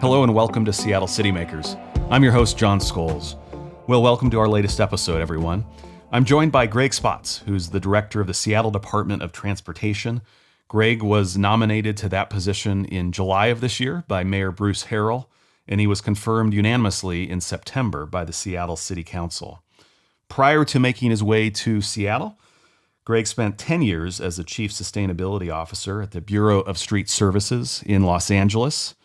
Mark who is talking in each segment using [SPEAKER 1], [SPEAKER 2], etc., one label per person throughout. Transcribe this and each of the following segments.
[SPEAKER 1] Hello and welcome to Seattle Citymakers. I'm your host, John Scholes. Well, welcome to our latest episode, everyone. I'm joined by Greg Spotts, who's the director of the Seattle Department of Transportation. Greg was nominated to that position in July of this year by Mayor Bruce Harrell, and he was confirmed unanimously in September by the Seattle City Council. Prior to making his way to Seattle, Greg spent 10 years as the Chief Sustainability Officer at the Bureau of Street Services in Los Angeles.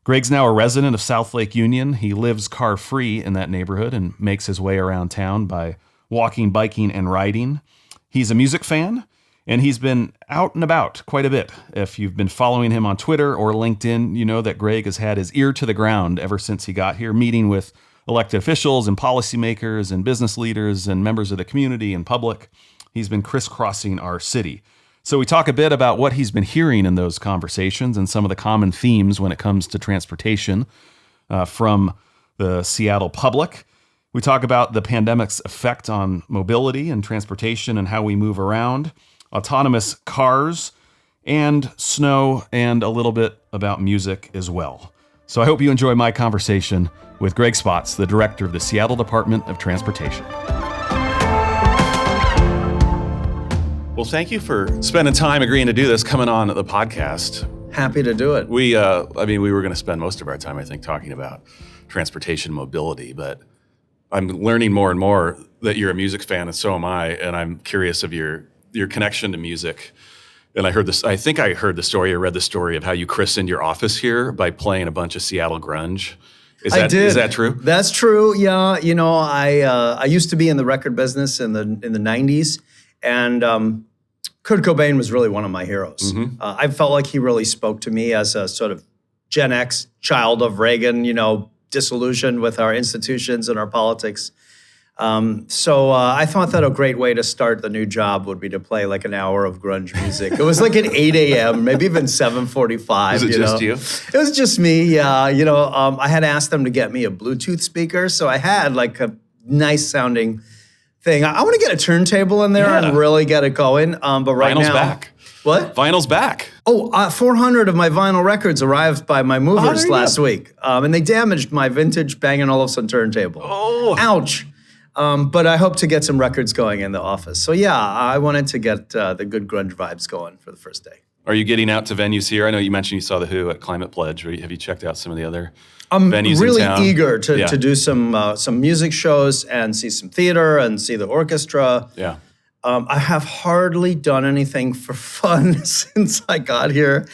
[SPEAKER 1] Greg's now a resident of South Lake Union. He lives car-free in that neighborhood and makes his way around town by walking, biking, and riding. He's a music fan, and he's been out and about quite a bit. If you've been following him on Twitter or LinkedIn, you know that Greg has had his ear to the ground ever since he got here, meeting with elected officials and policymakers and business leaders and members of the community and public. He's been crisscrossing our city. So we talk a bit about what he's been hearing in those conversations and some of the common themes when it comes to transportation from the Seattle public. We talk about the pandemic's effect on mobility and transportation and how we move around, autonomous cars, and snow, and a little bit about music as well. So I hope you enjoy my conversation with Greg Spotts, the director of the Seattle Department of Transportation. Well, thank you for spending time agreeing to do this, coming on the podcast.
[SPEAKER 2] Happy to do it.
[SPEAKER 1] We were going to spend most of our time, I think, talking about transportation mobility, but I'm learning more and more that you're a music fan, and so am I, and I'm curious of your connection to music. And I heard the story, I read the story of how you christened your office here by playing a bunch of Seattle grunge.
[SPEAKER 2] I did.
[SPEAKER 1] Is that true?
[SPEAKER 2] That's true, yeah. You know, I used to be in the record business in the 90s, and Kurt Cobain was really one of my heroes.
[SPEAKER 1] Mm-hmm.
[SPEAKER 2] I felt like he really spoke to me as a sort of Gen X child of Reagan, disillusioned with our institutions and our politics. So I thought that a great way to start the new job would be to play like an hour of grunge music. It was like at 8 a.m., maybe even 7:45.
[SPEAKER 1] Was it just you?
[SPEAKER 2] It was just me, yeah. I had asked them to get me a Bluetooth speaker, so I had like a nice sounding thing. I want to get a turntable in there and really get it going. But right
[SPEAKER 1] Vinyl's
[SPEAKER 2] now,
[SPEAKER 1] back.
[SPEAKER 2] What?
[SPEAKER 1] Vinyl's back.
[SPEAKER 2] 400 of my vinyl records arrived by my movers last week, and they damaged my vintage Bang & Olufsen turntable.
[SPEAKER 1] Oh,
[SPEAKER 2] ouch! But I hope to get some records going in the office. So yeah, I wanted to get the good grunge vibes going for the first day.
[SPEAKER 1] Are you getting out to venues here? I know you mentioned you saw The Who at Climate Pledge. Have you checked out some of the other
[SPEAKER 2] I'm
[SPEAKER 1] venues
[SPEAKER 2] really
[SPEAKER 1] in town?
[SPEAKER 2] eager to do some music shows and see some theater and see the orchestra.
[SPEAKER 1] Yeah.
[SPEAKER 2] I have hardly done anything for fun since I got here.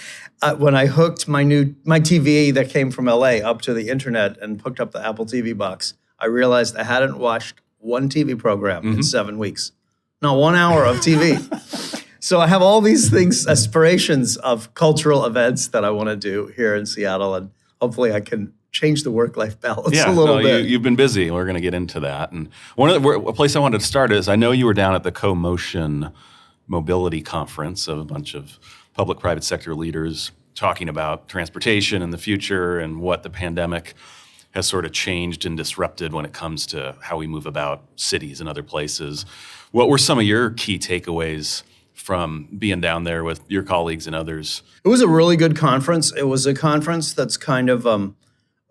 [SPEAKER 2] When I hooked my TV that came from LA up to the internet and hooked up the Apple TV box, I realized I hadn't watched one TV program in 7 weeks. Not 1 hour of TV. So I have all these things, aspirations of cultural events that I want to do here in Seattle, and hopefully I can change the work-life balance a little bit.
[SPEAKER 1] You've been busy. We're going to get into that. And a place I wanted to start is, I know you were down at the CoMotion Mobility Conference of a bunch of public-private sector leaders talking about transportation and the future and what the pandemic has sort of changed and disrupted when it comes to how we move about cities and other places. What were some of your key takeaways from being down there with your colleagues and others?
[SPEAKER 2] It was a really good conference. It was a conference that's kind of a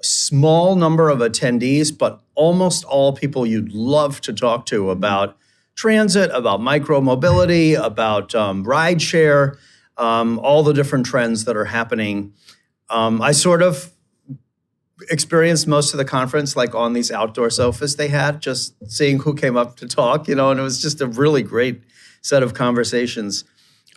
[SPEAKER 2] small number of attendees, but almost all people you'd love to talk to about transit, about micro-mobility, about rideshare, all the different trends that are happening. I sort of experienced most of the conference like on these outdoor sofas they had, just seeing who came up to talk, and it was just a really great set of conversations.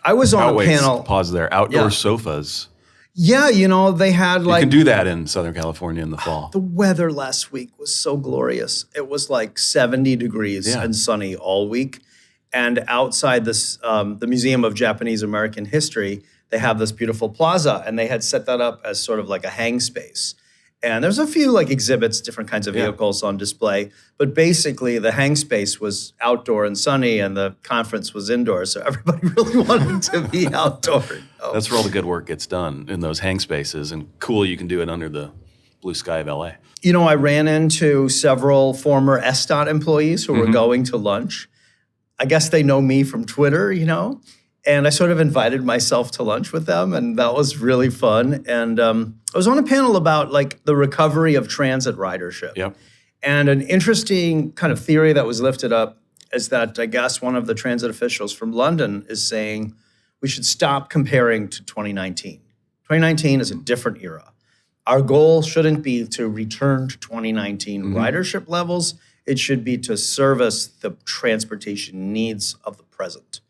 [SPEAKER 2] I was on a panel.
[SPEAKER 1] Pause there. Outdoor sofas.
[SPEAKER 2] Yeah, they had like...
[SPEAKER 1] You can do that in Southern California in the fall.
[SPEAKER 2] The weather last week was so glorious. It was like 70 degrees and sunny all week. And outside this, the Museum of Japanese American History, they have this beautiful plaza, and they had set that up as sort of like a hang space. And there's a few like exhibits, different kinds of vehicles on display. But basically, the hang space was outdoor and sunny, and the conference was indoor. So everybody really wanted to be outdoor.
[SPEAKER 1] That's where all the good work gets done, in those hang spaces. And cool, you can do it under the blue sky of LA.
[SPEAKER 2] I ran into several former SDOT employees who were going to lunch. I guess they know me from Twitter, And I sort of invited myself to lunch with them, and that was really fun. And I was on a panel about like the recovery of transit ridership.
[SPEAKER 1] Yep.
[SPEAKER 2] And an interesting kind of theory that was lifted up is that I guess one of the transit officials from London is saying we should stop comparing to 2019. 2019 is a different era. Our goal shouldn't be to return to 2019 ridership levels. It should be to service the transportation needs of the present.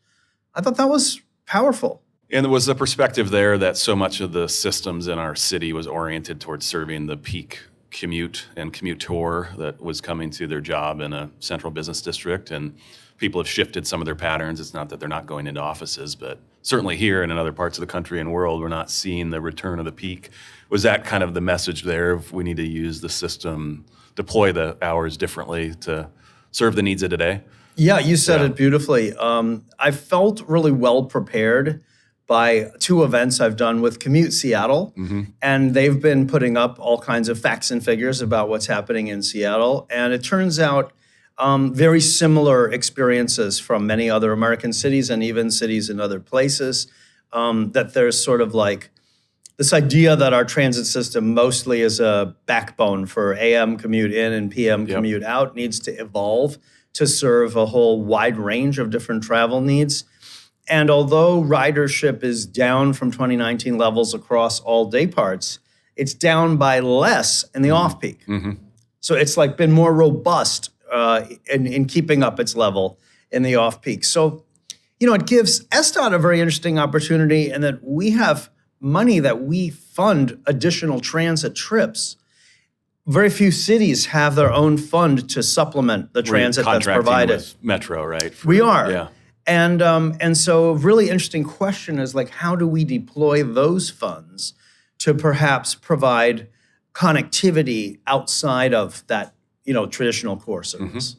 [SPEAKER 2] I thought that was powerful.
[SPEAKER 1] And there was a perspective there that so much of the systems in our city was oriented towards serving the peak commute and commuter that was coming to their job in a central business district. And people have shifted some of their patterns. It's not that they're not going into offices, but certainly here and in other parts of the country and world, we're not seeing the return of the peak. Was that kind of the message there of we need to use the system, deploy the hours differently to serve the needs of today?
[SPEAKER 2] Yeah, you said it beautifully. I felt really well prepared by two events I've done with Commute Seattle, and they've been putting up all kinds of facts and figures about what's happening in Seattle. And it turns out very similar experiences from many other American cities and even cities in other places, that there's sort of like this idea that our transit system mostly is a backbone for AM commute in and PM commute out needs to evolve to serve a whole wide range of different travel needs. And although ridership is down from 2019 levels across all day parts, it's down by less in the off-peak. So it's like been more robust in keeping up its level in the off-peak. So, it gives SDOT a very interesting opportunity in that we have money that we fund additional transit trips. Very few cities have their own fund to supplement the transit that's provided.
[SPEAKER 1] With Metro, right?
[SPEAKER 2] We are.
[SPEAKER 1] Yeah.
[SPEAKER 2] And so a really interesting question is like, how do we deploy those funds to perhaps provide connectivity outside of that, traditional core service?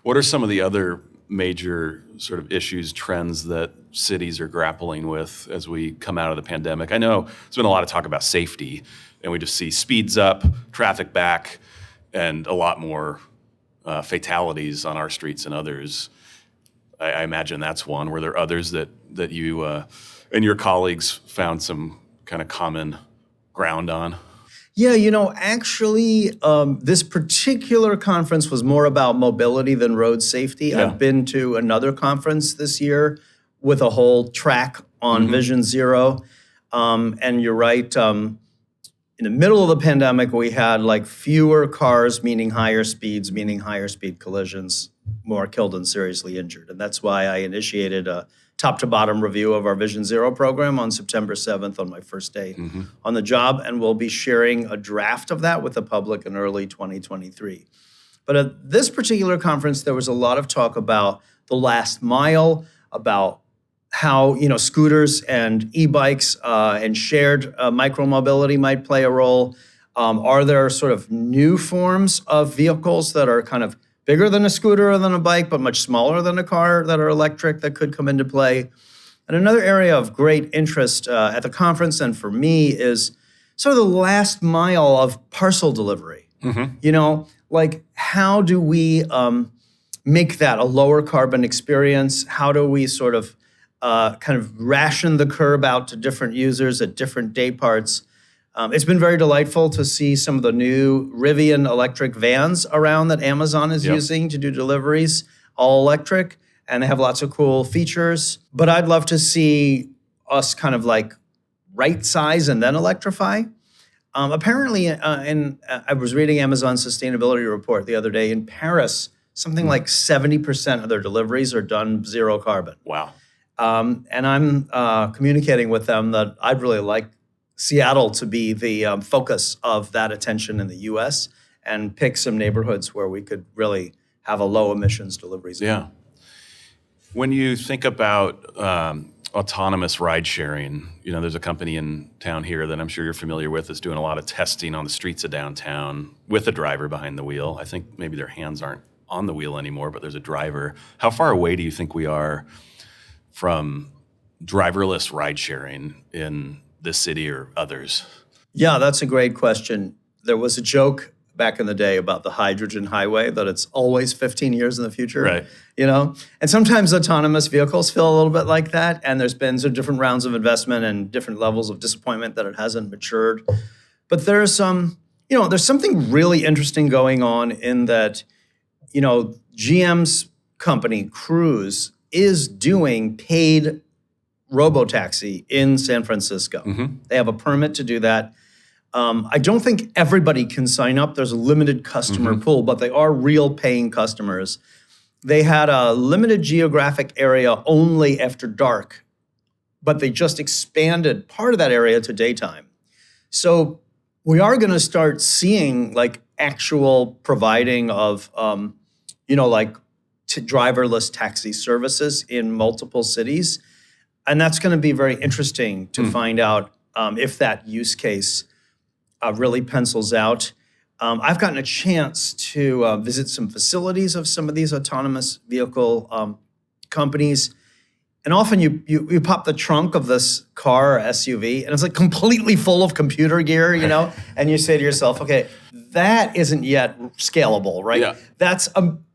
[SPEAKER 1] What are some of the other major sort of issues, trends that cities are grappling with as we come out of the pandemic? I know there's been a lot of talk about safety, and we just see speeds up, traffic back, and a lot more fatalities on our streets and others. I imagine that's one. Were there others that you and your colleagues found some kind of common ground on?
[SPEAKER 2] Yeah, actually, this particular conference was more about mobility than road safety.
[SPEAKER 1] Yeah.
[SPEAKER 2] I've been to another conference this year with a whole track on Vision Zero. And you're right, in the middle of the pandemic, we had like fewer cars, meaning higher speeds, meaning higher speed collisions, more killed and seriously injured. And that's why I initiated a top to bottom review of our Vision Zero program on September 7th on my first day on the job. And we'll be sharing a draft of that with the public in early 2023. But at this particular conference, there was a lot of talk about the last mile, about how scooters and e-bikes and shared micromobility might play a role. Are there sort of new forms of vehicles that are kind of bigger than a scooter or than a bike, but much smaller than a car that are electric that could come into play? And another area of great interest at the conference and for me is sort of the last mile of parcel delivery. Like how do we make that a lower carbon experience? How do we sort of kind of ration the curb out to different users at different day parts? It's been very delightful to see some of the new Rivian electric vans around that Amazon is using to do deliveries, all electric, and they have lots of cool features. But I'd love to see us kind of like right size and then electrify. Apparently, I was reading Amazon's sustainability report the other day. In Paris, something like 70% of their deliveries are done zero carbon.
[SPEAKER 1] Wow.
[SPEAKER 2] And I'm communicating with them that I'd really like Seattle to be the focus of that attention in the U.S. and pick some neighborhoods where we could really have a low emissions delivery zone.
[SPEAKER 1] Yeah. When you think about autonomous ride sharing, there's a company in town here that I'm sure you're familiar with that's doing a lot of testing on the streets of downtown with a driver behind the wheel. I think maybe their hands aren't on the wheel anymore, but there's a driver. How far away do you think we are from driverless ride sharing in this city or others?
[SPEAKER 2] Yeah, that's a great question. There was a joke back in the day about the hydrogen highway, that it's always 15 years in the future.
[SPEAKER 1] Right.
[SPEAKER 2] And sometimes autonomous vehicles feel a little bit like that. And there's been some different rounds of investment and different levels of disappointment that it hasn't matured. But there's there's something really interesting going on in that, GM's company, Cruise, is doing paid robotaxi in San Francisco. They have a permit to do that. I don't think everybody can sign up. There's a limited customer pool, but they are real paying customers. They had a limited geographic area only after dark, but they just expanded part of that area to daytime. So we are going to start seeing like actual providing of, driverless taxi services in multiple cities. And that's going to be very interesting to find out if that use case really pencils out. I've gotten a chance to visit some facilities of some of these autonomous vehicle companies. And often you pop the trunk of this car or SUV and it's like completely full of computer gear, and you say to yourself, okay, that isn't yet scalable, right?
[SPEAKER 1] Yeah.
[SPEAKER 2] That's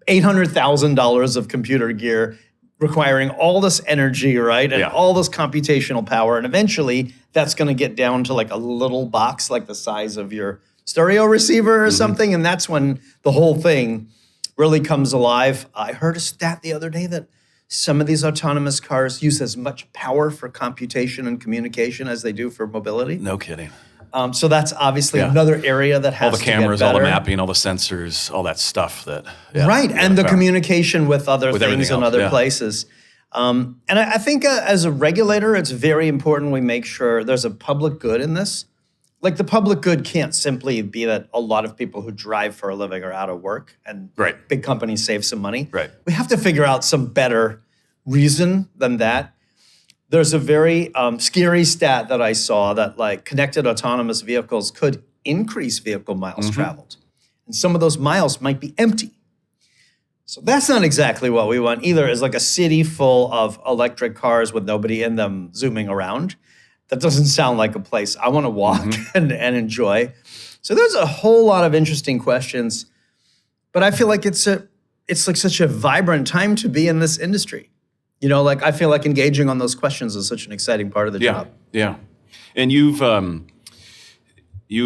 [SPEAKER 2] $800,000 of computer gear requiring all this energy, right? And all this computational power. And eventually that's going to get down to like a little box, like the size of your stereo receiver or something. And that's when the whole thing really comes alive. I heard a stat the other day that some of these autonomous cars use as much power for computation and communication as they do for mobility.
[SPEAKER 1] No kidding.
[SPEAKER 2] So that's obviously another area that has
[SPEAKER 1] all the cameras,
[SPEAKER 2] to get better.
[SPEAKER 1] all the mapping, all the sensors, all that stuff that
[SPEAKER 2] right, and the communication with other things in other places. And I think as a regulator, it's very important we make sure there's a public good in this. Like the public good can't simply be that a lot of people who drive for a living are out of work and big companies save some money.
[SPEAKER 1] Right.
[SPEAKER 2] We have to figure out some better reason than that. There's a very scary stat that I saw that like connected autonomous vehicles could increase vehicle miles traveled. And some of those miles might be empty. So that's not exactly what we want either, is like a city full of electric cars with nobody in them zooming around. That doesn't sound like a place I want to walk and enjoy. So there's a whole lot of interesting questions, but I feel like it's like such a vibrant time to be in this industry. I feel like engaging on those questions is such an exciting part of the job.
[SPEAKER 1] Yeah. And you've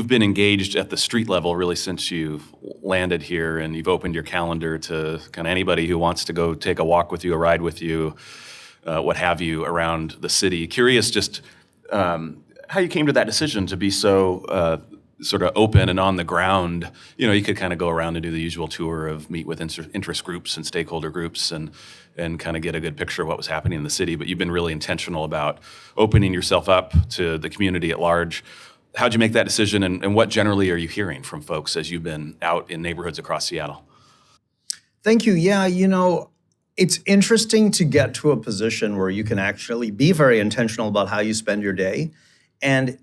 [SPEAKER 1] been engaged at the street level really since you've landed here, and you've opened your calendar to kind of anybody who wants to go take a walk with you, a ride with you, what have you, around the city. Curious just how you came to that decision to be so sort of open and on the ground. You could kind of go around and do the usual tour of meet with interest groups and stakeholder groups and kind of get a good picture of what was happening in the city. But you've been really intentional about opening yourself up to the community at large. How'd you make that decision, and what generally are you hearing from folks as you've been out in neighborhoods across Seattle?
[SPEAKER 2] Thank you. Yeah, it's interesting to get to a position where you can actually be very intentional about how you spend your day, and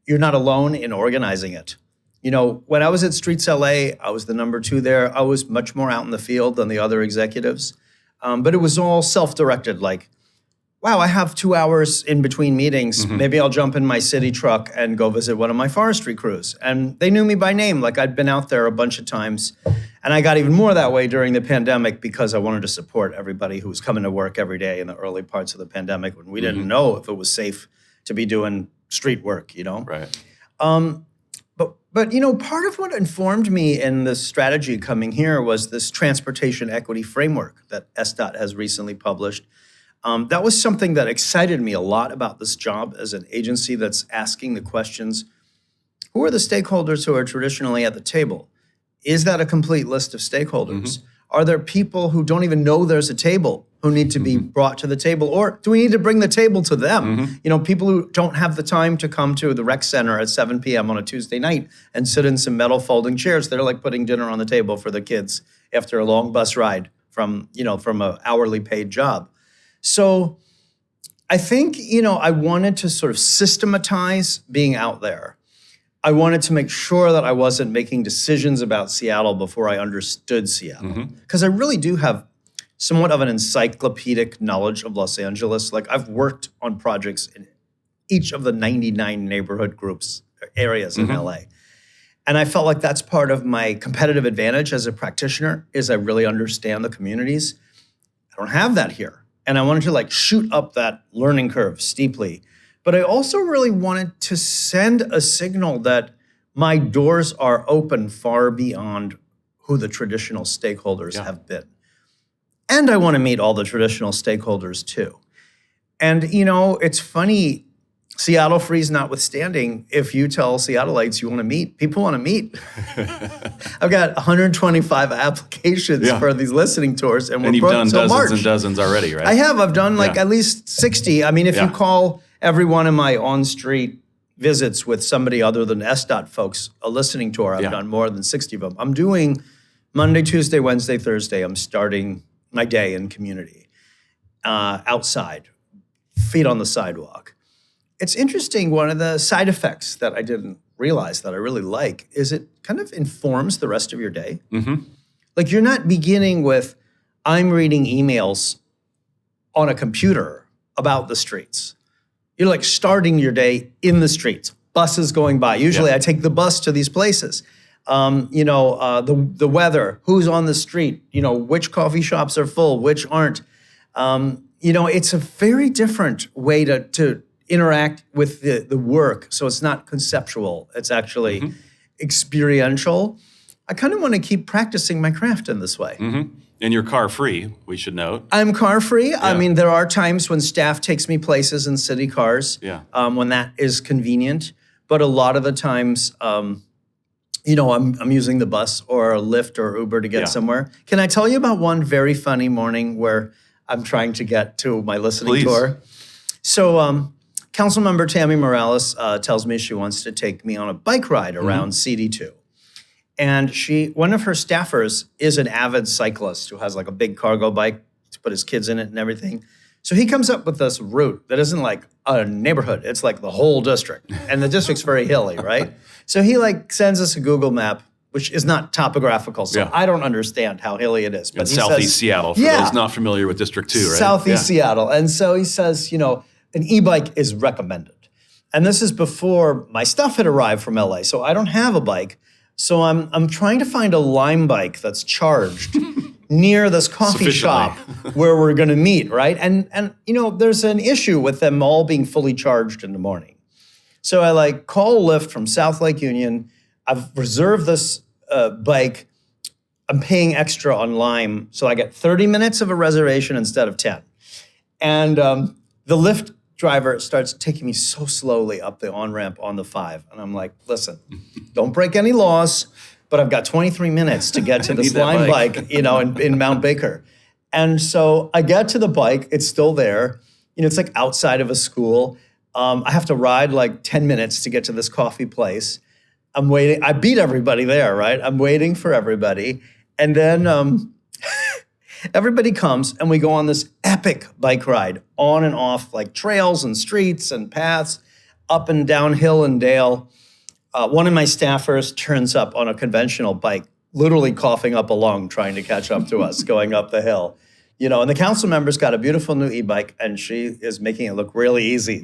[SPEAKER 2] you're not alone in organizing it. When I was at Streets LA, I was the number 2 there. I was much more out in the field than the other executives, but it was all self-directed, like, wow, I have 2 hours in between meetings. Maybe I'll jump in my city truck and go visit one of my forestry crews. And they knew me by name, like I'd been out there a bunch of times. And I got even more that way during the pandemic because I wanted to support everybody who was coming to work every day in the early parts of the pandemic when we didn't know if it was safe to be doing street work,
[SPEAKER 1] Right.
[SPEAKER 2] But part of what informed me in this strategy coming here was this transportation equity framework that SDOT has recently published. That was something that excited me a lot about this job as an agency that's asking the questions, who are the stakeholders who are traditionally at the table? Is that a complete list of stakeholders? Are there people who don't even know there's a table who need to be brought to the table? Or do we need to bring the table to them? People who don't have the time to come to the rec center at 7 p.m. on a Tuesday night and sit in some metal folding chairs. They're like putting dinner on the table for the kids after a long bus ride from an hourly paid job. So I think, I wanted to sort of systematize being out there. I wanted to make sure that I wasn't making decisions about Seattle before I understood Seattle. Because I really do have somewhat of an encyclopedic knowledge of Los Angeles. Like I've worked on projects in each of the 99 neighborhood groups, areas in LA. And I felt like that's part of my competitive advantage as a practitioner is I really understand the communities. I don't have that here. And I wanted to like shoot up that learning curve steeply. But I also really wanted to send a signal that my doors are open far beyond who the traditional stakeholders have been. And I want to meet all the traditional stakeholders too. And, it's funny, Seattle Freeze notwithstanding, if you tell Seattleites you want to meet, people want to meet. I've got 125 applications for these listening tours. And
[SPEAKER 1] you've done dozens and dozens already, right?
[SPEAKER 2] I have. I've done at least 60. I mean, if you call every one of my on-street visits with somebody other than SDOT folks a listening tour, I've done more than 60 of them. I'm doing Monday, Tuesday, Wednesday, Thursday. I'm starting my day in community, outside, feet on the sidewalk. It's interesting, one of the side effects that I didn't realize that I really like is it kind of informs the rest of your day. Mm-hmm. Like you're not beginning with, I'm reading emails on a computer about the streets. You're like starting your day in the streets, buses going by. Usually I take the bus to these places. The weather, who's on the street, which coffee shops are full, which aren't. It's a very different way to interact with the work. So it's not conceptual. It's actually experiential. I kind of want to keep practicing my craft in this way.
[SPEAKER 1] Mm-hmm. And you're car free, we should note.
[SPEAKER 2] I'm car free. Yeah. I mean, there are times when staff takes me places in city cars when that is convenient. But a lot of the times, I'm using the bus or a Lyft or Uber to get somewhere. Can I tell you about one very funny morning where I'm trying to get to my listening tour? So Councilmember Tammy Morales tells me she wants to take me on a bike ride around CD2. And one of her staffers is an avid cyclist who has like a big cargo bike to put his kids in it and everything. So he comes up with this route that isn't like a neighborhood. It's like the whole district. And the district's very hilly, right? So he sends us a Google map, which is not topographical. So I don't understand how hilly it is.
[SPEAKER 1] But in Southeast Seattle, for those not familiar with District 2, right?
[SPEAKER 2] Southeast Seattle. And so he says, an e-bike is recommended. And this is before my stuff had arrived from LA. So I don't have a bike. So I'm trying to find a Lime bike that's charged near this coffee shop where we're going to meet, right? And there's an issue with them all being fully charged in the morning. So I call a Lyft from South Lake Union. I've reserved this bike. I'm paying extra on Lime, so I get 30 minutes of a reservation instead of 10. And the Lyft driver starts taking me so slowly up the on-ramp on the 5. And I'm like, listen, don't break any laws, but I've got 23 minutes to get to this Lime bike, in Mount Baker. And so I get to the bike, it's still there. It's like outside of a school. I have to ride 10 minutes to get to this coffee place. I'm waiting. I beat everybody there, right? I'm waiting for everybody. And then everybody comes and we go on this epic bike ride on and off trails and streets and paths, up and down hill and dale. One of my staffers turns up on a conventional bike, literally coughing up a lung, trying to catch up to us going up the hill. And the council member's got a beautiful new e-bike and she is making it look really easy.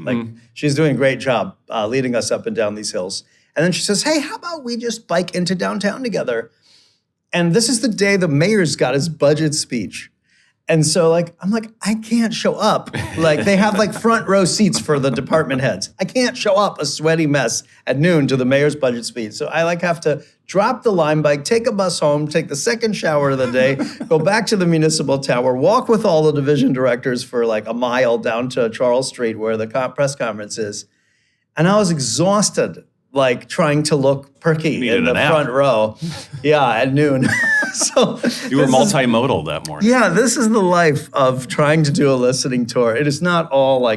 [SPEAKER 2] She's doing a great job leading us up and down these hills. And then she says, hey, how about we just bike into downtown together? And this is the day the mayor's got his budget speech. And so I'm like, I can't show up. They have front row seats for the department heads. I can't show up a sweaty mess at noon to the mayor's budget speech. So I have to drop the Lime bike, take a bus home, take the second shower of the day, go back to the municipal tower, walk with all the division directors for a mile down to Charles Street where the press conference is. And I was exhausted. Trying to look perky in the front row. At noon. So
[SPEAKER 1] you were multimodal that morning.
[SPEAKER 2] Yeah, this is the life of trying to do a listening tour. It is not all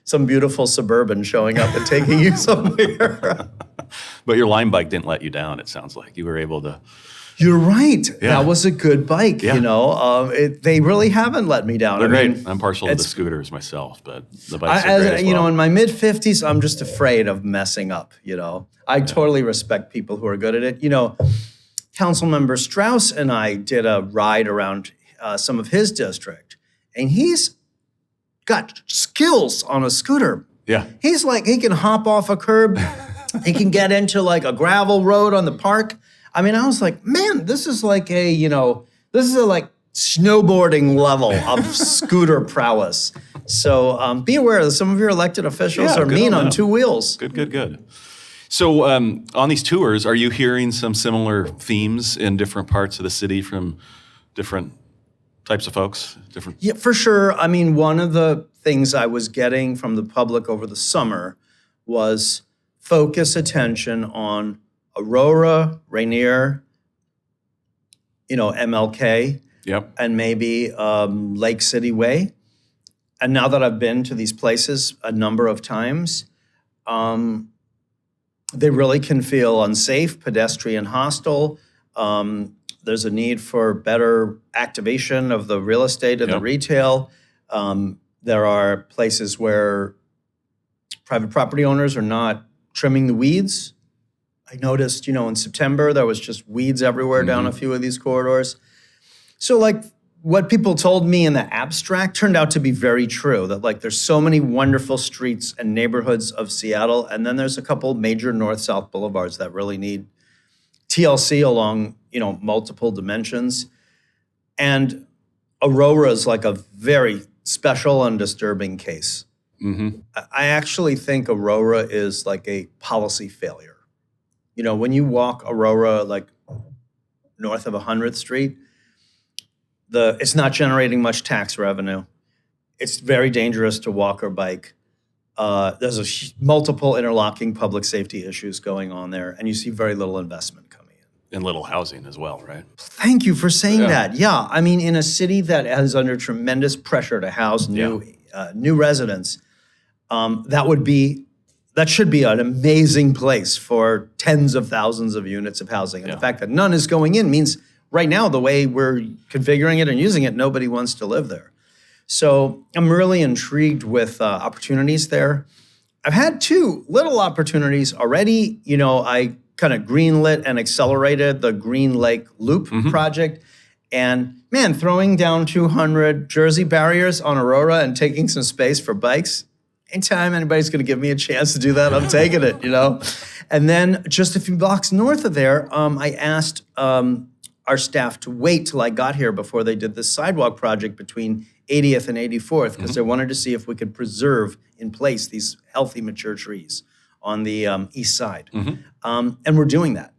[SPEAKER 2] some beautiful Suburban showing up and taking you somewhere.
[SPEAKER 1] But your Lime bike didn't let you down, it sounds like. You were able to...
[SPEAKER 2] You're right. Yeah. That was a good bike, They really haven't let me down.
[SPEAKER 1] They're great. I'm partial to the scooters myself, but the bikes are great as well.
[SPEAKER 2] In my mid-50s, I'm just afraid of messing up, I totally respect people who are good at it. Councilmember Strauss and I did a ride around some of his district, and he's got skills on a scooter.
[SPEAKER 1] Yeah.
[SPEAKER 2] He's he can hop off a curb, He can get into like a gravel road on the park. I mean, I was like, man, this is like this is a like snowboarding level of scooter prowess. So be aware that some of your elected officials are mean on two wheels.
[SPEAKER 1] Good. So on these tours, are you hearing some similar themes in different parts of the city from different types of folks?
[SPEAKER 2] Yeah, for sure. I mean, one of the things I was getting from the public over the summer was focus attention on Aurora, Rainier, MLK, and maybe Lake City Way. And now that I've been to these places a number of times, they really can feel unsafe, pedestrian hostile. There's a need for better activation of the real estate and the retail. There are places where private property owners are not trimming the weeds. I noticed, in September, there was just weeds everywhere down a few of these corridors. So like what people told me in the abstract turned out to be very true, that like there's so many wonderful streets and neighborhoods of Seattle, and then there's a couple major north-south boulevards that really need TLC along, multiple dimensions. And Aurora is like a very special and disturbing case. I actually think Aurora is like a policy failure. When you walk Aurora, like north of 100th Street, it's not generating much tax revenue. It's very dangerous to walk or bike. There's multiple interlocking public safety issues going on there, and you see very little investment coming in.
[SPEAKER 1] And little housing as well, right?
[SPEAKER 2] Thank you for saying that. Yeah, I mean, in a city that is under tremendous pressure to house new residents, that should be an amazing place for tens of thousands of units of housing. And the fact that none is going in means right now, the way we're configuring it and using it, nobody wants to live there. So I'm really intrigued with opportunities there. I've had two little opportunities already. I kind of greenlit and accelerated the Green Lake Loop project. And man, throwing down 200 Jersey barriers on Aurora and taking some space for bikes, anytime anybody's going to give me a chance to do that, I'm taking it, And then just a few blocks north of there, I asked our staff to wait till I got here before they did this sidewalk project between 80th and 84th, because they wanted to see if we could preserve in place these healthy, mature trees on the east side. And we're doing that.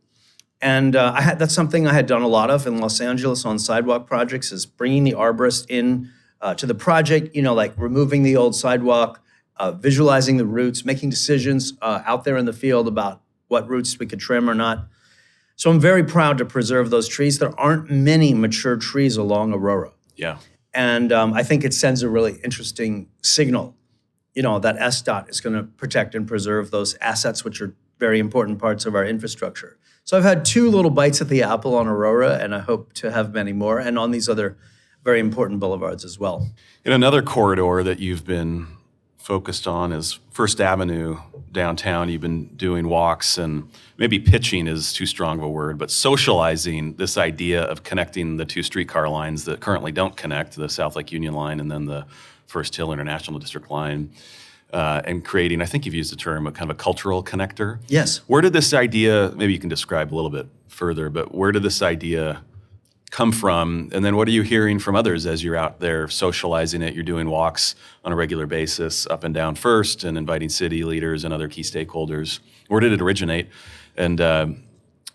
[SPEAKER 2] And that's something I had done a lot of in Los Angeles on sidewalk projects, is bringing the arborist in to the project, like removing the old sidewalk, visualizing the roots, making decisions out there in the field about what roots we could trim or not. So I'm very proud to preserve those trees. There aren't many mature trees along Aurora.
[SPEAKER 1] Yeah.
[SPEAKER 2] And I think it sends a really interesting signal, that SDOT is going to protect and preserve those assets, which are very important parts of our infrastructure. So I've had two little bites at the apple on Aurora, and I hope to have many more, and on these other very important boulevards as well.
[SPEAKER 1] In another corridor that you've been focused on is First Avenue downtown. You've been doing walks, and maybe pitching is too strong of a word, but socializing this idea of connecting the two streetcar lines that currently don't connect, the South Lake Union line and then the First Hill International District line, and creating, I think you've used the term, a kind of a cultural connector.
[SPEAKER 2] Yes.
[SPEAKER 1] Where did this idea, maybe you can describe a little bit further, but where did this idea come from? And then what are you hearing from others as you're out there socializing it? You're doing walks on a regular basis up and down First and inviting city leaders and other key stakeholders. Where did it originate? And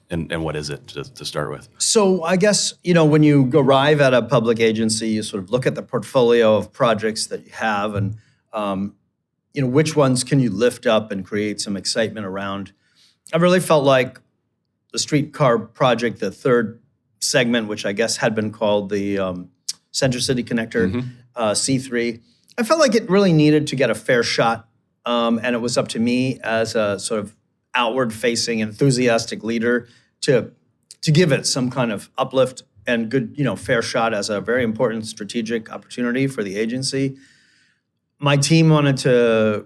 [SPEAKER 1] what is it to start with?
[SPEAKER 2] So I guess, when you arrive at a public agency, you sort of look at the portfolio of projects that you have and, which ones can you lift up and create some excitement around. I really felt like the streetcar project, the third segment, which I guess had been called the Center City Connector, C3, I felt like it really needed to get a fair shot. And it was up to me as a sort of outward-facing, enthusiastic leader to give it some kind of uplift and good, fair shot as a very important strategic opportunity for the agency. My team wanted to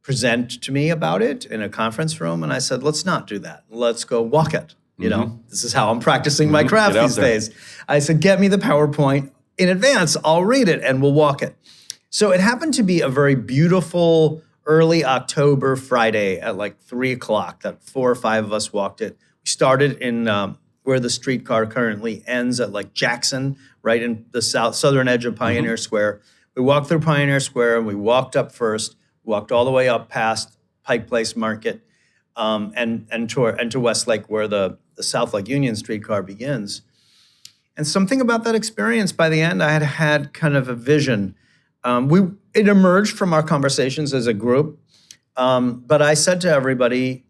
[SPEAKER 2] present to me about it in a conference room, and I said, let's not do that. Let's go walk it. This is how I'm practicing my craft these days. I said, get me the PowerPoint in advance. I'll read it and we'll walk it. So it happened to be a very beautiful early October Friday at like 3:00 that 4 or 5 of us walked it. We started in where the streetcar currently ends at like Jackson, right in the southern edge of Pioneer Square. We walked through Pioneer Square and we walked up first, walked all the way up past Pike Place Market and to Westlake where the South Lake Union streetcar begins. And something about that experience, by the end, I had kind of a vision. It emerged from our conversations as a group, but I said to everybody,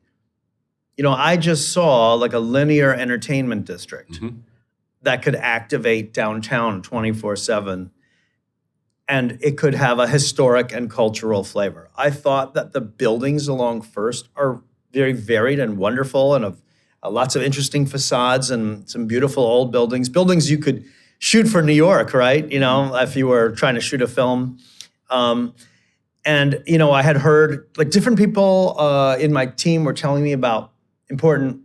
[SPEAKER 2] I just saw like a linear entertainment district that could activate downtown 24/7, and it could have a historic and cultural flavor. I thought that the buildings along First are very varied and wonderful and of lots of interesting facades and some beautiful old buildings you could shoot for New York, right? If you were trying to shoot a film. I had heard like different people in my team were telling me about important,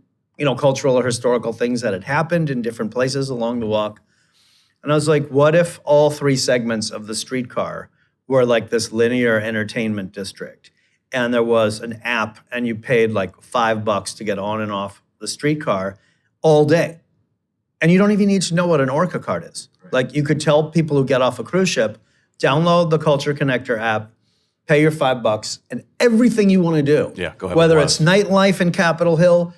[SPEAKER 2] cultural or historical things that had happened in different places along the walk. And I was like, what if all three segments of the streetcar were like this linear entertainment district? And there was an app and you paid like $5 to get on and off the streetcar all day. And you don't even need to know what an Orca card is. Right. Like you could tell people who get off a cruise ship, download the Culture Connector app, pay your $5, and everything you want to do.
[SPEAKER 1] Yeah, go ahead.
[SPEAKER 2] Whether it's nightlife in Capitol Hill,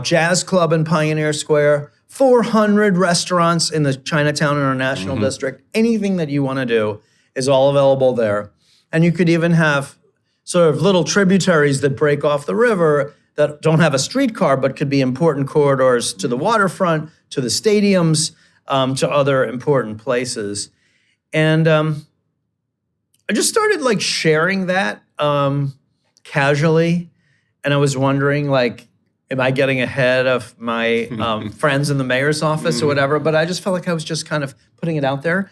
[SPEAKER 2] jazz club in Pioneer Square, 400 restaurants in the Chinatown International District, anything that you want to do is all available there. And you could even have sort of little tributaries that break off the river that don't have a streetcar, but could be important corridors to the waterfront, to the stadiums, to other important places. And I just started like sharing that casually. And I was wondering like, am I getting ahead of my friends in the mayor's office or whatever? But I just felt like I was just kind of putting it out there.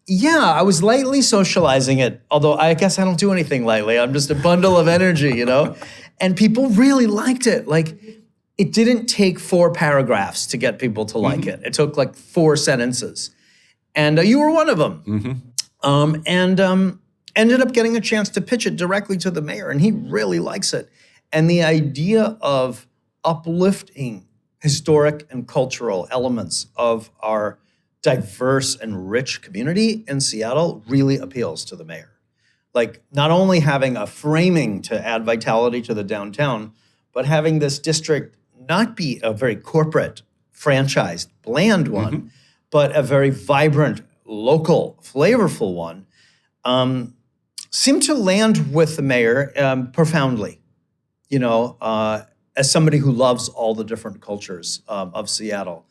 [SPEAKER 2] Yeah, I was lightly socializing it, although I guess I don't do anything lightly. I'm just a bundle of energy, And people really liked it. Like, it didn't take 4 paragraphs to get people to like it. It took like 4 sentences. And you were one of them. Ended up getting a chance to pitch it directly to the mayor, and he really likes it. And the idea of uplifting historic and cultural elements of our diverse and rich community in Seattle really appeals to the mayor. Like not only having a framing to add vitality to the downtown, but having this district not be a very corporate, franchised, bland one, but a very vibrant, local, flavorful one, seemed to land with the mayor profoundly, as somebody who loves all the different cultures of Seattle.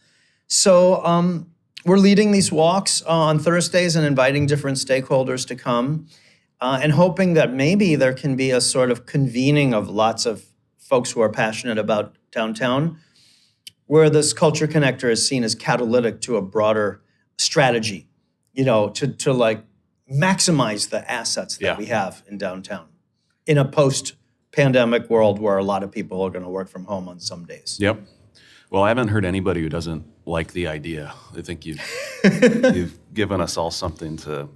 [SPEAKER 2] So we're leading these walks on Thursdays and inviting different stakeholders to come and hoping that maybe there can be a sort of convening of lots of folks who are passionate about downtown, where this Culture Connector is seen as catalytic to a broader strategy, to like maximize the assets that we have in downtown in a post-pandemic world where a lot of people are going to work from home on some days.
[SPEAKER 1] Yep. Well, I haven't heard anybody who doesn't like the idea. I think you've given us all something to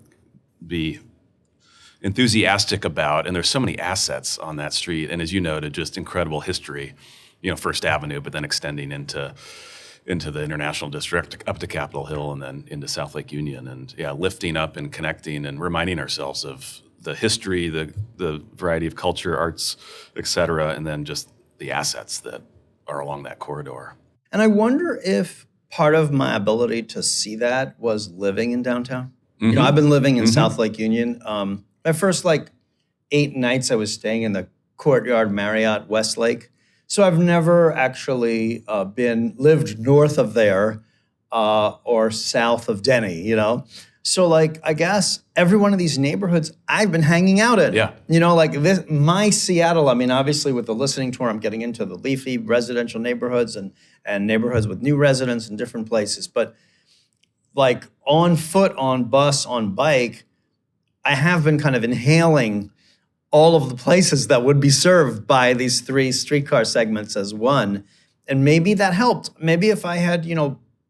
[SPEAKER 1] be enthusiastic about, and there's so many assets on that street, and as you noted, just incredible history, First Avenue, but then extending into the International District, up to Capitol Hill, and then into South Lake Union, and lifting up and connecting and reminding ourselves of the history, the variety of culture, arts, et cetera, and then just the assets that are along that corridor.
[SPEAKER 2] And I wonder if part of my ability to see that was living in downtown. I've been living in South Lake Union. My first 8 nights I was staying in the Courtyard Marriott Westlake. So I've never actually lived north of there or south of Denny, So I guess every one of these neighborhoods I've been hanging out in. Yeah. My Seattle, obviously with the listening tour, I'm getting into the leafy residential neighborhoods and neighborhoods with new residents in different places. But on foot, on bus, on bike, I have been kind of inhaling all of the places that would be served by these 3 streetcar segments as one. And maybe that helped. Maybe if I had,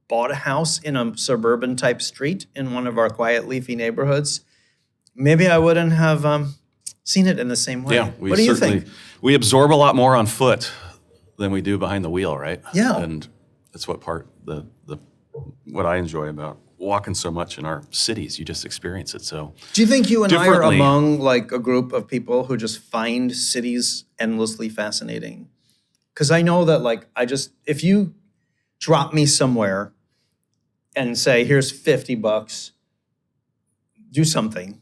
[SPEAKER 2] bought a house in a suburban type street in one of our quiet, leafy neighborhoods, maybe I wouldn't have seen it in the same way.
[SPEAKER 1] Yeah,
[SPEAKER 2] What do you think?
[SPEAKER 1] We absorb a lot more on foot than we do behind the wheel, right?
[SPEAKER 2] Yeah.
[SPEAKER 1] And that's what I enjoy about walking so much in our cities. You just experience it so
[SPEAKER 2] Do you think you and I are
[SPEAKER 1] differently.
[SPEAKER 2] among like a group of people who just find cities endlessly fascinating? Because I know that if you drop me somewhere and say, here's $50, do something,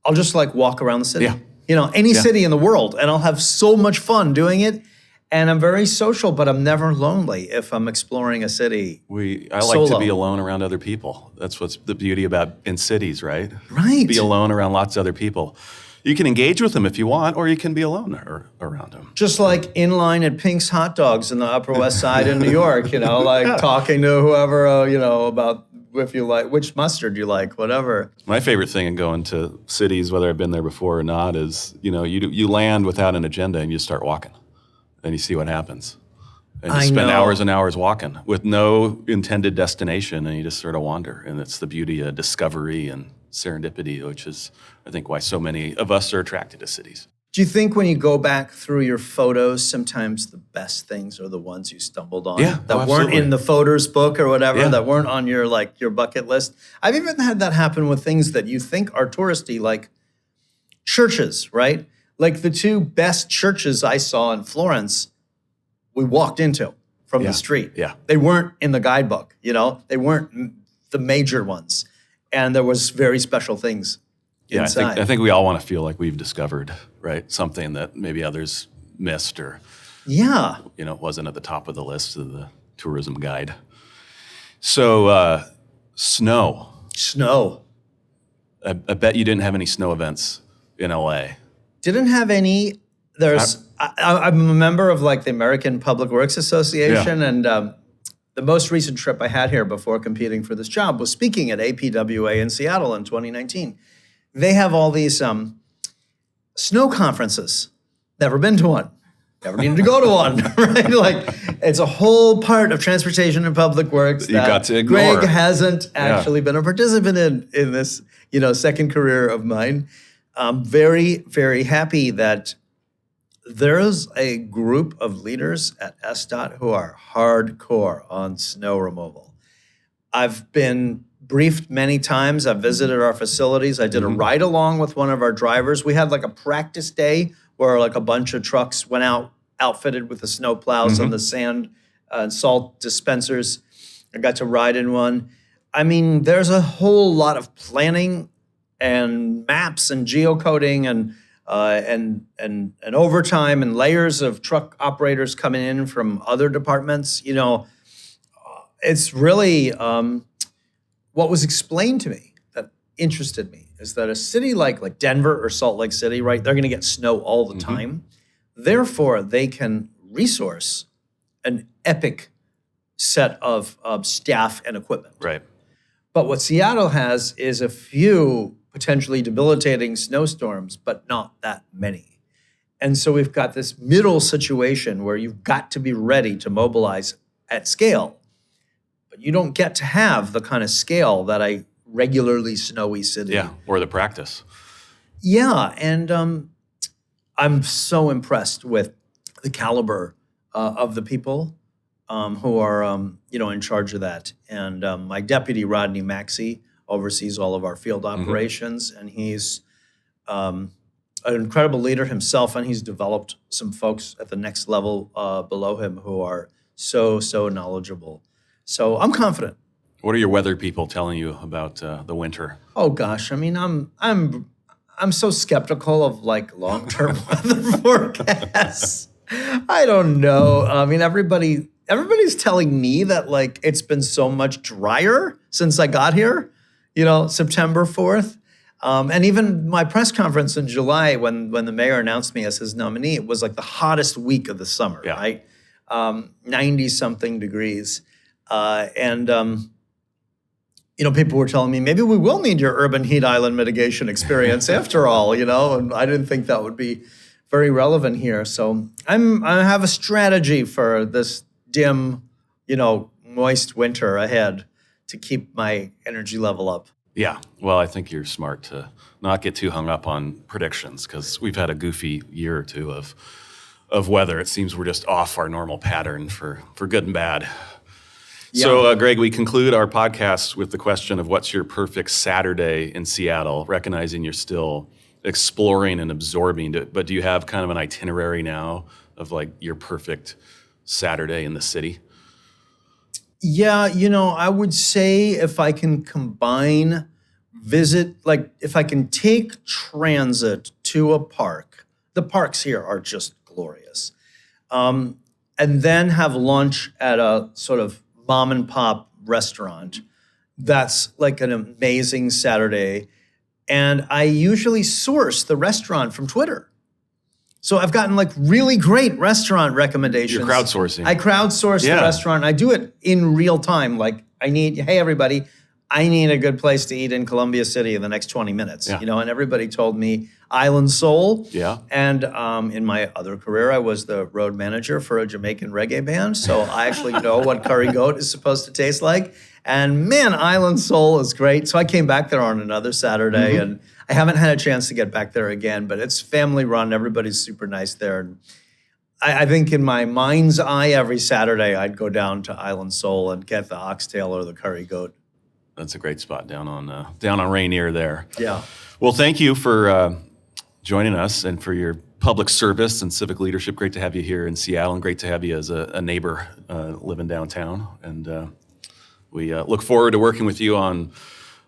[SPEAKER 2] I'll just like walk around the city.
[SPEAKER 1] Yeah.
[SPEAKER 2] Any city in the world, and I'll have so much fun doing it. And I'm very social, but I'm never lonely if I'm exploring a city.
[SPEAKER 1] I like
[SPEAKER 2] solo.
[SPEAKER 1] to be alone around other people. That's what's the beauty about in cities, right?
[SPEAKER 2] Right.
[SPEAKER 1] Be alone around lots of other people. You can engage with them if you want, or you can be alone around them.
[SPEAKER 2] Just like in line at Pink's Hot Dogs in the Upper West Side in New York, talking to whoever, about if you like, which mustard you like, whatever.
[SPEAKER 1] My favorite thing in going to cities, whether I've been there before or not, is, you land without an agenda and you start walking. And you see what happens. And you spend hours and hours walking with no intended destination, and you just sort of wander. And it's the beauty of discovery and serendipity, which is, I think, why so many of us are attracted to cities.
[SPEAKER 2] Do you think when you go back through your photos, sometimes the best things are the ones you stumbled on that weren't
[SPEAKER 1] absolutely.
[SPEAKER 2] in the photos book or whatever,
[SPEAKER 1] Yeah.
[SPEAKER 2] that weren't on your bucket list? I've even had that happen with things that you think are touristy, like churches, right? Like the two best churches I saw in Florence, we walked into from the street.
[SPEAKER 1] Yeah.
[SPEAKER 2] They weren't in the guidebook, they weren't the major ones. And there was very special things inside.
[SPEAKER 1] I think we all want to feel like we've discovered, right, something that maybe others missed or wasn't at the top of the list of the tourism guide. So snow. I bet you didn't have any snow events in LA.
[SPEAKER 2] Didn't have any. I'm a member of the American Public Works Association, and the most recent trip I had here before competing for this job was speaking at APWA in Seattle in 2019. They have all these snow conferences. Never been to one. Never needed to go to one, right? It's a whole part of transportation and public works
[SPEAKER 1] You
[SPEAKER 2] that
[SPEAKER 1] got to ignore.
[SPEAKER 2] Greg hasn't actually been a participant in this, second career of mine. I'm very, very happy that there's a group of leaders at SDOT who are hardcore on snow removal. I've been briefed many times. I've visited our facilities. I did a ride along with one of our drivers. We had a practice day where a bunch of trucks went out outfitted with the snow plows and the sand and salt dispensers. I got to ride in one. I mean, there's a whole lot of planning and maps and geocoding and overtime and layers of truck operators coming in from other departments. It's really what was explained to me that interested me is that a city like Denver or Salt Lake City, right, they're going to get snow all the time. Therefore, they can resource an epic set of staff and equipment.
[SPEAKER 1] Right.
[SPEAKER 2] But what Seattle has is a few potentially debilitating snowstorms, but not that many. And so we've got this middle situation where you've got to be ready to mobilize at scale, but you don't get to have the kind of scale that a regularly snowy city.
[SPEAKER 1] Yeah, or the practice.
[SPEAKER 2] Yeah, and I'm so impressed with the caliber of the people who are, in charge of that. And my deputy, Rodney Maxey, oversees all of our field operations, and he's an incredible leader himself, and he's developed some folks at the next level below him who are so knowledgeable. So I'm confident.
[SPEAKER 1] What are your weather people telling you about the winter?
[SPEAKER 2] Oh gosh, I mean, I'm so skeptical of long-term weather forecasts. I don't know. I mean, everybody's telling me that it's been so much drier since I got here. September 4th. And even my press conference in July when the mayor announced me as his nominee, it was the hottest week of the summer, right? 90-something degrees. People were telling me, maybe we will need your urban heat island mitigation experience after all, and I didn't think that would be very relevant here. So I have a strategy for this dim, moist winter ahead to keep my energy level up.
[SPEAKER 1] Yeah, well, I think you're smart to not get too hung up on predictions because we've had a goofy year or two of weather. It seems we're just off our normal pattern for good and bad.
[SPEAKER 2] Yeah.
[SPEAKER 1] So, Greg, we conclude our podcast with the question of what's your perfect Saturday in Seattle, recognizing you're still exploring and absorbing it, but do you have kind of an itinerary now of like your perfect Saturday in the city?
[SPEAKER 2] Yeah, I would say if I can combine if I can take transit to a park, the parks here are just glorious, and then have lunch at a sort of mom and pop restaurant, that's like an amazing Saturday. And I usually source the restaurant from Twitter. So I've gotten like really great restaurant recommendations.
[SPEAKER 1] You're crowdsourcing.
[SPEAKER 2] I crowdsource the restaurant. I do it in real time. Like hey everybody, I need a good place to eat in Columbia City in the next 20 minutes.
[SPEAKER 1] Yeah.
[SPEAKER 2] And everybody told me Island Soul.
[SPEAKER 1] Yeah.
[SPEAKER 2] And in my other career, I was the road manager for a Jamaican reggae band. So I actually know what curry goat is supposed to taste like. And man, Island Soul is great. So I came back there on another Saturday, and I haven't had a chance to get back there again, but it's family run. Everybody's super nice there. And I think in my mind's eye, every Saturday I'd go down to Island Soul and get the oxtail or the curry goat.
[SPEAKER 1] That's a great spot down on Rainier there.
[SPEAKER 2] Yeah.
[SPEAKER 1] Well, thank you for joining us and for your public service and civic leadership. Great to have you here in Seattle, and great to have you as a neighbor living downtown. And we look forward to working with you on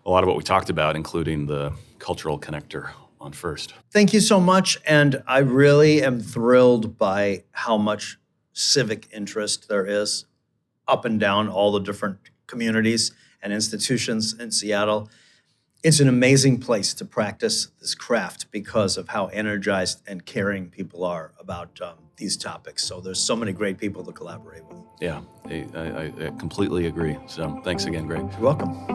[SPEAKER 1] a lot of what we talked about, including the cultural connector on First.
[SPEAKER 2] Thank you so much. And I really am thrilled by how much civic interest there is up and down all the different communities and institutions in Seattle. It's an amazing place to practice this craft because of how energized and caring people are about these topics. So there's so many great people to collaborate with.
[SPEAKER 1] Yeah, I completely agree. So thanks again, Greg.
[SPEAKER 2] You're welcome.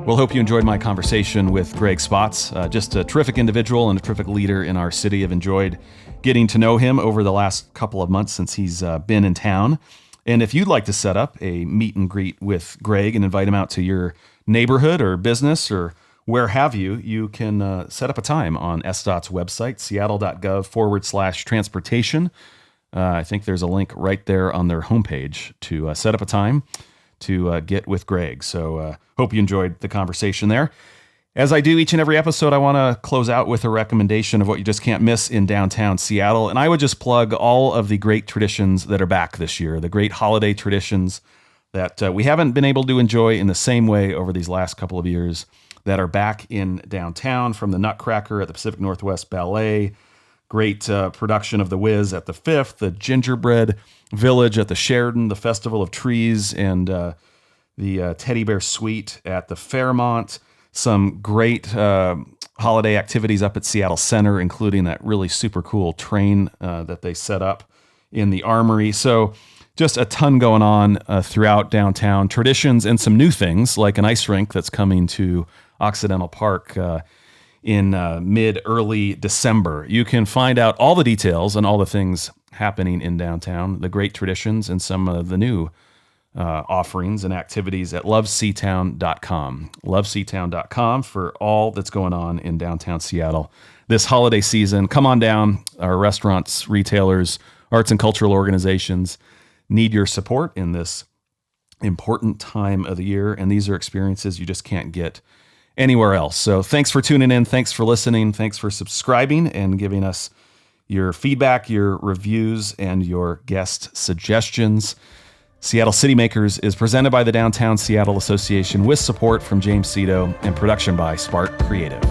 [SPEAKER 1] Well, hope you enjoyed my conversation with Greg Spotts. Just a terrific individual and a terrific leader in our city. I've enjoyed getting to know him over the last couple of months since he's been in town. And if you'd like to set up a meet and greet with Greg and invite him out to your neighborhood or business or where have you, you can set up a time on SDOT's website, seattle.gov/transportation. I think there's a link right there on their homepage to set up a time to get with Greg. So hope you enjoyed the conversation there. As I do each and every episode, I want to close out with a recommendation of what you just can't miss in downtown Seattle. And I would just plug all of the great traditions that are back this year, the great holiday traditions that we haven't been able to enjoy in the same way over these last couple of years that are back in downtown, from the Nutcracker at the Pacific Northwest Ballet, great production of The Wiz at the Fifth, the Gingerbread Village at the Sheridan, the Festival of Trees, and the Teddy Bear Suite at the Fairmont. Some great holiday activities up at Seattle Center, including that really super cool train that they set up in the Armory. So just a ton going on throughout downtown. Traditions and some new things, like an ice rink that's coming to Occidental Park in mid-early December. You can find out all the details and all the things happening in downtown, the great traditions and some of the new offerings and activities at lovesetown.com. Lovesetown.com for all that's going on in downtown Seattle this holiday season. Come on down. Our restaurants, retailers, arts and cultural organizations need your support in this important time of the year. And these are experiences you just can't get anywhere else. So thanks for tuning in. Thanks for listening. Thanks for subscribing and giving us your feedback, your reviews, and your guest suggestions. Seattle City Makers is presented by the Downtown Seattle Association with support from James Cito and production by Spark Creative.